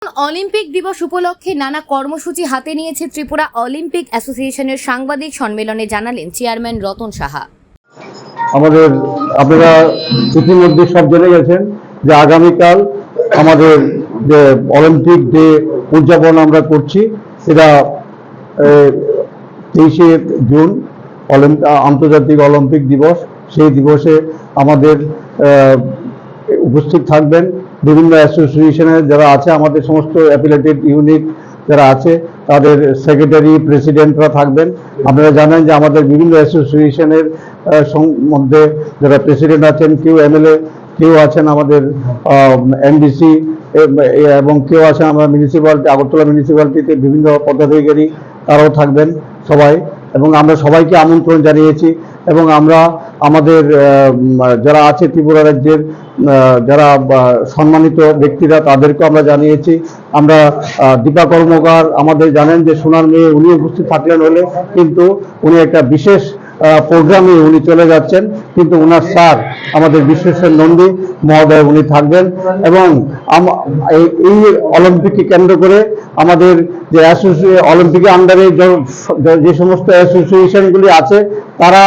Olympic দিবস উপলক্ষে নানা কর্মসূচি হাতে নিয়েছে ত্রিপুরা অলিম্পিক অ্যাসোসিয়েশনের সাংবাদিক সম্মেলনে জানালেন চেয়ারম্যান রতন সাহা। আমাদের আপনারা ইতিমধ্যে সব জেনে গেছেন যে আগামীকাল আমাদের যে অলিম্পিক ডে উদযাপন আমরা করছি, সেটা 23শে জুন আন্তর্জাতিক অলিম্পিক দিবস। সেই দিবসে আমাদের উপস্থিত থাকবেন বিভিন্ন অ্যাসোসিয়েশনের যারা আছে, আমাদের সমস্ত অ্যাফিলিয়েটেড ইউনিট যারা আছে তাদের সেক্রেটারি প্রেসিডেন্টরা থাকবেন। আপনারা জানেন যে আমাদের বিভিন্ন অ্যাসোসিয়েশনের মধ্যে যারা প্রেসিডেন্ট আছেন, কেউ এমএলএ, কেউ আছেন আমাদের এমডিসি, এবং কেউ আছেন আমরা মিউনিসিপ্যালিটি, আগরতলা মিউনিসিপ্যালিটিতে বিভিন্ন পদাধিকারী, তারাও থাকবেন সবাই। এবং আমরা সবাইকে আমন্ত্রণ জানিয়েছি এবং আমরা আমাদের যারা আছে ত্রিপুরা রাজ্যের যারা সম্মানিত ব্যক্তিরা, তাদেরকেও আমরা জানিয়েছি। আমরা দীপা কর্মকার আমাদের জানেন যে সোনার মেয়ে, উনি উপস্থিত থাকলেন হলে, কিন্তু উনি একটা বিশেষ প্রোগ্রামে উনি চলে যাচ্ছেন, কিন্তু ওনার স্যার আমাদের বিশ্বেশ্বর নন্দী মহোদয় উনি থাকবেন। এবং এই অলিম্পিককে কেন্দ্র করে আমাদের যে অলিম্পিকের আন্ডারে যে সমস্ত অ্যাসোসিয়েশনগুলি আছে, তারা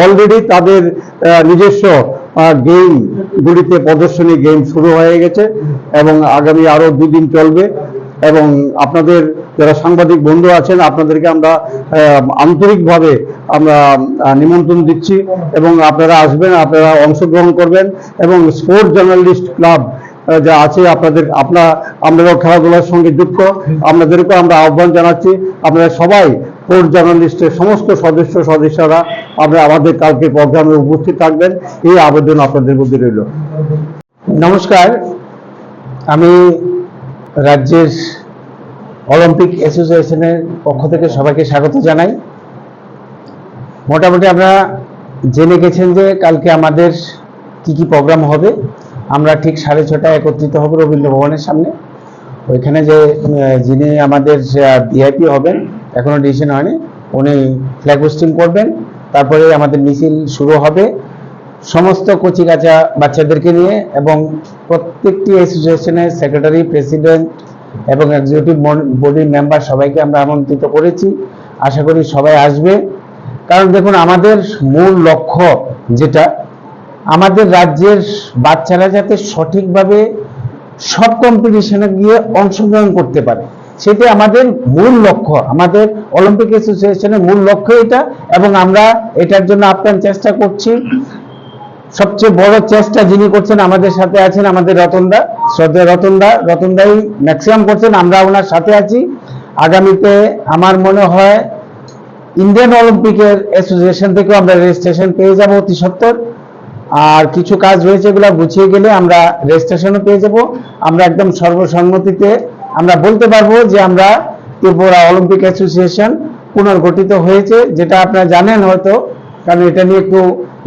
অলরেডি তাদের নিজস্ব গেমগুলিতে প্রদর্শনী গেম শুরু হয়ে গেছে এবং আগামী আরো 2 দিন চলবে। এবং আপনাদের যারা সাংবাদিক বন্ধু আছেন, আপনাদেরকে আমরা আন্তরিকভাবে আমরা নিমন্ত্রণ দিচ্ছি এবং আপনারা আসবেন, আপনারা অংশগ্রহণ করবেন। এবং স্পোর্টস জার্নালিস্ট ক্লাব যা আছে আপনারাও খেলাধুলার সঙ্গে যুক্ত, আপনাদেরকেও আমরা আহ্বান জানাচ্ছি। আপনারা সবাই স্পোর্টস জার্নালিস্টের সমস্ত সদস্যরা আমাদের কালকে প্রোগ্রামে উপস্থিত থাকবেন, এই আবেদন আপনাদের মধ্যে রইল। নমস্কার, আমি রাজ্যের অলিম্পিক অ্যাসোসিয়েশনের পক্ষ থেকে সবাইকে স্বাগত জানাই। মোটামুটি আপনারা জেনে গেছেন যে কালকে আমাদের কি প্রোগ্রাম হবে। আমরা ঠিক 6:30টায় একত্রিত হব রবীন্দ্র ভবনের সামনে। ওইখানে যে যিনি আমাদের ভিআইপি হবেন, এখনো ডিসিশন হয়নি, উনি ফ্ল্যাগ হোস্টিং করবেন। তারপরে আমাদের মিছিল শুরু হবে সমস্ত কচিকাঁচা বাচ্চাদেরকে নিয়ে, এবং প্রত্যেকটি অ্যাসোসিয়েশনের সেক্রেটারি, প্রেসিডেন্ট এবং এক্সিকিউটিভ বডির মেম্বার সবাইকে আমরা আমন্ত্রিত করেছি। আশা করি সবাই আসবে, কারণ দেখুন, আমাদের মূল লক্ষ্য যেটা, আমাদের রাজ্যের বাচ্চারা যাতে সঠিকভাবে সব কম্পিটিশনে গিয়ে অংশগ্রহণ করতে পারে, সেটা আমাদের মূল লক্ষ্য। আমাদের অলিম্পিক অ্যাসোসিয়েশনের মূল লক্ষ্য এটা, এবং আমরা এটার জন্য আপ্রাণ চেষ্টা করছি। সবচেয়ে বড় চেষ্টা যিনি করছেন, আমাদের সাথে আছেন আমাদের রতনদা, শ্রদ্ধেয় রতনদাই ম্যাক্সিমাম করছেন, আমরা ওনার সাথে আছি। আগামীতে আমার মনে হয় ইন্ডিয়ান অলিম্পিকের অ্যাসোসিয়েশন থেকেও আমরা রেজিস্ট্রেশন পেয়ে যাব অতি সত্বর। আর কিছু কাজ রয়েছে, এগুলো গুছিয়ে গেলে আমরা রেজিস্ট্রেশনও পেয়ে যাব। আমরা একদম সর্বসম্মতিতে আমরা বলতে পারবো যে আমরা ত্রিপুরা অলিম্পিক অ্যাসোসিয়েশন পুনর্গঠিত হয়েছে, যেটা আপনারা জানেন হয়তো, কারণ এটা নিয়ে একটু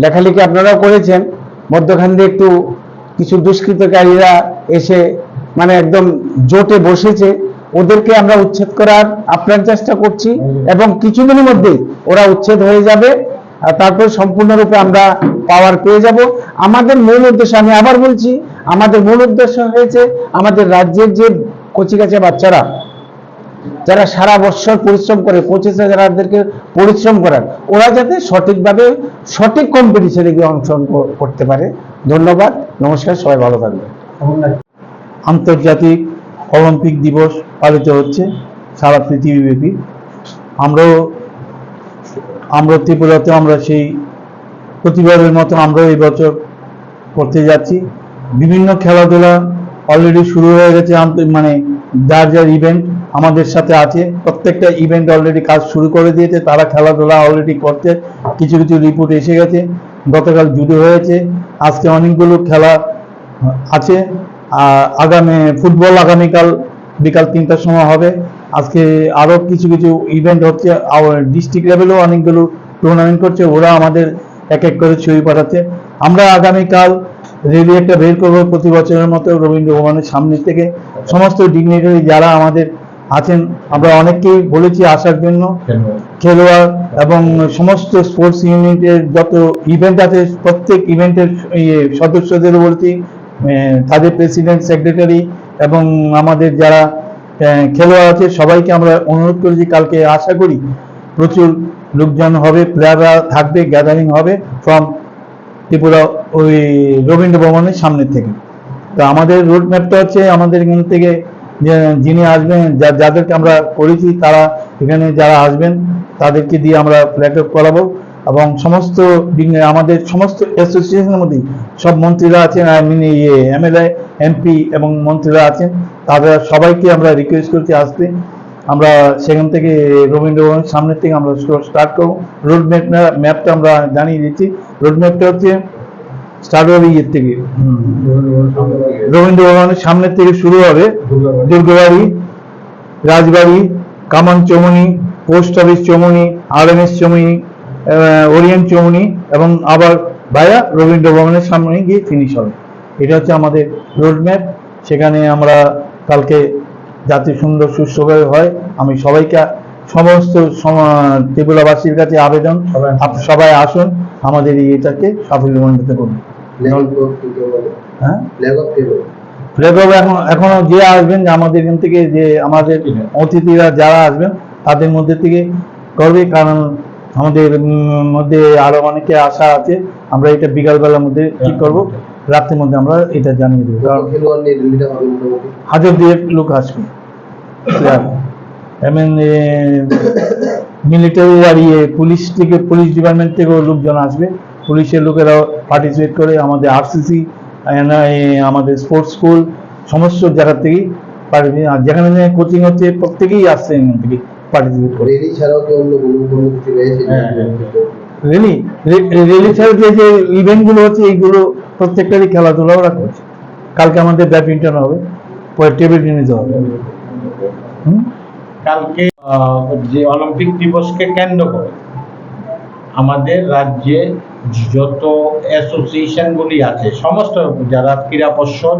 লেখালেখি আপনারাও করেছেন। মধ্যখান দিয়ে একটু কিছু দুষ্কৃতকারীরা এসে মানে একদম জোটে বসেছে, ওদেরকে আমরা উচ্ছেদ করার আপ্রাণ চেষ্টা করছি, এবং কিছুদিনের মধ্যেই ওরা উচ্ছেদ হয়ে যাবে। আর তারপর সম্পূর্ণরূপে আমরা পাওয়ার পেয়ে যাব। আমাদের মূল উদ্দেশ্য, আমি আবার বলছি, আমাদের মূল উদ্দেশ্য হয়েছে আমাদের রাজ্যের যে কচিকাঁচা বাচ্চারা যারা সারা বছর পরিশ্রম করে, কোচেস যারাদেরকে পরিশ্রম করার, ওরা যাতে সঠিকভাবে সঠিক কম্পিটিশনে গিয়ে অংশগ্রহণ করতে পারে। ধন্যবাদ, নমস্কার, সবাই ভালো থাকবেন। আন্তর্জাতিক অলিম্পিক দিবস পালিত হচ্ছে সারা পৃথিবীব্যাপী। আমরা ত্রিপুরাতে আমরা সেই প্রতিবারের মতো আমরাও এই বছর করতে যাচ্ছি। বিভিন্ন খেলাধুলা অলরেডি শুরু হয়ে গেছে, মানে যার ইভেন্ট আমাদের সাথে আছে, প্রত্যেকটা ইভেন্ট অলরেডি কাজ শুরু করে দিয়েছে। তারা খেলাধুলা অলরেডি করতে, কিছু রিপোর্ট এসে গেছে। গতকাল জুডো হয়েছে, আজকে অনেকগুলো খেলা আছে। আগামী ফুটবল আগামীকাল বিকাল 3টার সময় হবে। আজকে আরো কিছু ইভেন্ট হচ্ছে, ডিস্ট্রিক্ট লেভেলেও অনেকগুলো টুর্নামেন্ট করছে, ওরা আমাদের এক এক করে ছবি পাঠাচ্ছে। আমরা আগামীকাল রেলি একটা বের করবো প্রতি বছরের মতো রবীন্দ্র ভবনের সামনে থেকে। সমস্ত ডিগনিটারি যারা আমাদের আছেন, আমরা অনেককেই বলেছি আসার জন্য, খেলোয়াড় এবং সমস্ত স্পোর্টস ইউনিটের যত ইভেন্ট আছে, প্রত্যেক ইভেন্টের সদস্যদের বলছি, তাদের প্রেসিডেন্ট, সেক্রেটারি এবং আমাদের যারা খেলোয়াড় আছে সবাইকে আমরা অনুরোধ করেছি, কালকে আশা করি প্রচুর লোকজন হবে, প্লেয়াররা থাকবে, গ্যাদারিং হবে ফ্রম ত্রিপুরা ওই রবীন্দ্র ভবনের সামনে থেকে। তো আমাদের রুট ম্যাপটা হচ্ছে আমাদের এখান থেকে যিনি আসবেন, যাদেরকে আমরা করেছি তারা এখানে যারা আসবেন তাদেরকে দিয়ে আমরা ফ্ল্যাগ অফ করাবো, এবং সমস্ত আমাদের সমস্ত অ্যাসোসিয়েশনের মধ্যে সব মন্ত্রীরা আছেন, এমএলএ এমপি এবং মন্ত্রীরা আছেন, তাদের সবাইকে আমরা রিকোয়েস্ট করছি আসতে। আমরা সেখান থেকে রবীন্দ্র ভবনের সামনের থেকে আমরা স্টার্ট করবো। রোড ম্যাপটা আমরা জানিয়ে দিচ্ছি। রোড ম্যাপটা হচ্ছে স্টার্ট হবে ইয়ের থেকে, রবীন্দ্র ভবনের সামনের থেকে শুরু হবে, দুর্গাবাড়ি, রাজবাড়ি, কামান Chaumoni, post office Chaumoni, RMS Chaumoni, Orient Chaumoni, এবং আবার ভায়া রবীন্দ্র ভবনের সামনে গিয়ে ফিনিশ হবে। এটা হচ্ছে আমাদের রোড ম্যাপ। সেখানে আমরা কালকে যাতে সুন্দর সুস্থভাবে হয়, আমি সবাইকে সমস্ত ত্রিপুরাবাসীর কাছে আবেদন, সবাই আসুন আমাদের এটাকে সাফল্যমণ্ডিত করুন। হ্যাঁ, ফ্ল্যাগ অফ এখনো যে আসবেন, যে আমাদের এখান থেকে যে আমাদের অতিথিরা যারা আসবেন তাদের মধ্যে থেকে করবে, কারণ আমাদের মধ্যে আরো অনেকে আশা আছে। আমরা এটা বিকালবেলার মধ্যে ঠিক করবো, রাত্রের মধ্যে আমরা এটা জানিয়ে দেবো। কারণ 1000 লোক আসবে, মিলিটারি আর পুলিশ থেকে, পুলিশ ডিপার্টমেন্ট থেকেও লোকজন আসবে, পুলিশের লোকেরাও পার্টিসিপেট করে, আমাদের আরসিসি, আমাদের স্পোর্টস স্কুল, সমস্ত জায়গা থেকেই পার্টিসিপেট, আর যেখানে কোচিং হচ্ছে প্রত্যেকেই আসছে এখান থেকে পার্টিসিপেট করে। রেলি ছাড়াও যে ইভেন্টগুলো হচ্ছে এইগুলো প্রত্যেকটারই খেলাধুলা ওরা করছে। কালকে আমাদের ব্যাডমিন্টন হবে, পরে টেবিল টেনিস হবে। কালকে যে অলিম্পিক দিবসকে কেন্দ্র করে আমাদের রাজ্যে যত অ্যাসোসিয়েশনগুলি আছে, সমস্ত যারা ক্রীড়া পর্ষদ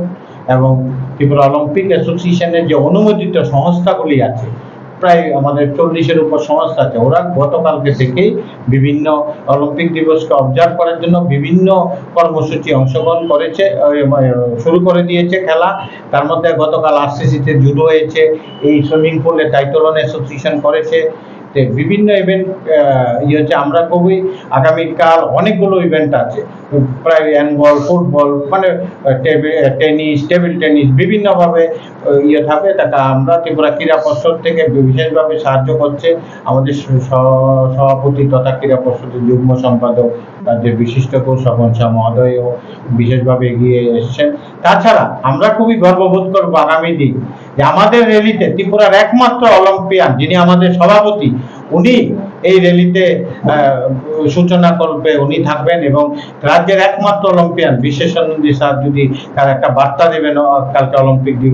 এবং ত্রিপুরা অলিম্পিক অ্যাসোসিয়েশনের যে অনুমোদিত সংস্থাগুলি আছে, প্রায় আমাদের 40-এর উপর সংস্থা আছে, ওরা গতকালকে থেকেই বিভিন্ন অলিম্পিক দিবসকে অবজার্ভ করার জন্য বিভিন্ন কর্মসূচি অংশগ্রহণ করেছে, শুরু করে দিয়েছে খেলা। তার মধ্যে গতকাল আরসিসিতে জুডো হয়েছে, এই সুইমিং পুলে টাইটলন অ্যাসোসিয়েশন করেছে, বিভিন্ন ইভেন্ট হচ্ছে। আমরা খুবই আগামীকাল অনেকগুলো ইভেন্ট আছে, প্রায় হ্যান্ডবল, ফুটবল, মানে টেনিস, টেবিল টেনিস, বিভিন্নভাবে থাকবে। তাকে আমরা ত্রিপুরা ক্রীড়া পর্ষদ থেকে বিশেষভাবে সাহায্য করছে আমাদের সভাপতি তথা ক্রীড়া পর্ষদের যুগ্ম সম্পাদক রাজ্যের বিশিষ্ট কোচ স্বপন শাহ মহোদয়ও বিশেষভাবে এগিয়ে এসেছেন। তাছাড়া আমরা খুবই গর্ববোধ করবো আগামী দিন যে আমাদের র্যালিতে ত্রিপুরার একমাত্র অলিম্পিয়ান যিনি আমাদের সভাপতি, উনি এই র্যালিতে সূচনা করবে, উনি থাকবেন, এবং রাজ্যের একমাত্র অলিম্পিয়ান বিশ্বেশ্বর নন্দী স্যার যদি তার একটা বার্তা দেবেন কালকে অলিম্পিক দিবস